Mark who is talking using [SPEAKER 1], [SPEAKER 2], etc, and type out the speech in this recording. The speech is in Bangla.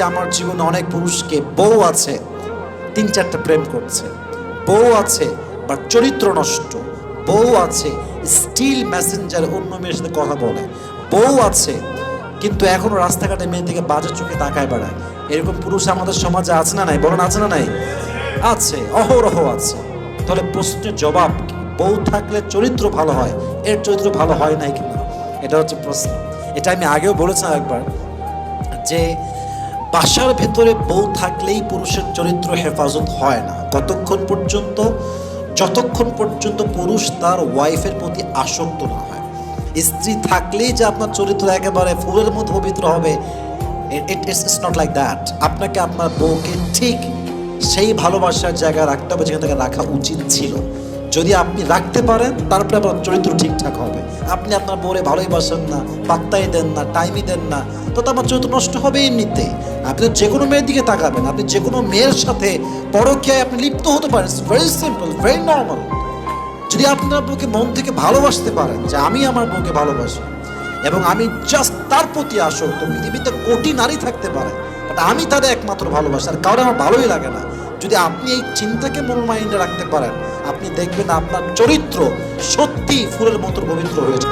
[SPEAKER 1] আমার জীবনে অনেক পুরুষকে বউ আছে 3-4টা প্রেম করছে, বউ আছে বাট চরিত্র নষ্ট, বউ আছে স্টিল মেসেঞ্জার অন্য মেয়ের সাথে কথা বলে, বউ আছে কিন্তু এখনো রাস্তাঘাটে মেয়ের দিকে বাজে চোখে তাকায় বেড়ায়। এরকম পুরুষ আমাদের সমাজে আছে না নাই? বলেন আছে না নাই? আছে, অহরহ আছে। তাহলে প্রশ্নের জবাব কি? বউ থাকলে চরিত্র ভালো হয়, এর চরিত্র ভালো হয় নাই কিনা, এটা হচ্ছে প্রশ্ন। এটা আমি আগেও বলেছিলাম একবার যে বাসার ভেতরে বউ থাকলেই পুরুষের চরিত্র হেফাজত হয় না যতক্ষণ পর্যন্ত পুরুষ তার ওয়াইফের প্রতি আসক্ত না হয়। স্ত্রী থাকলেই যে আপনার চরিত্র একেবারে ফুলের মতো পবিত্র হবে, ইটস নট লাইক দ্যাট। আপনাকে আপনার বউকে ঠিক সেই ভালোবাসার জায়গায় রাখতে হবে যেখান থেকে রাখা উচিত ছিল। যদি আপনি রাখতে পারেন তারপরে আপনার চরিত্র ঠিকঠাক হবে। আপনি আপনার বউরে ভালোই বাসেন না, পাত্তাই দেন না, টাইমই দেন না, তো আমার চরিত্র নষ্ট হবে এমনিতেই। আপনি যে কোনো মেয়ের দিকে তাকাবেন, আপনি যে কোনো মেয়ের সাথে পরকীয়ায় আপনি লিপ্ত হতে পারেন, ভেরি সিম্পল, ভেরি নর্মাল। যদি আপনার বউকে মন থেকে ভালোবাসতে পারেন যে আমি আমার বউকে ভালোবাসি এবং আমি জাস্ট তার প্রতি আসক্ত, পৃথিবীতে কোটি নারী থাকতে পারে বাট আমি তাদের একমাত্র ভালোবাসি, আর কারণ আমার ভালোই লাগে না, যদি আপনি এই চিন্তাকে মূল মাইন্ডে রাখতে পারেন, আপনি দেখবেন আপনার চরিত্র সত্যি ফুলের মতো পবিত্র হয়েছে।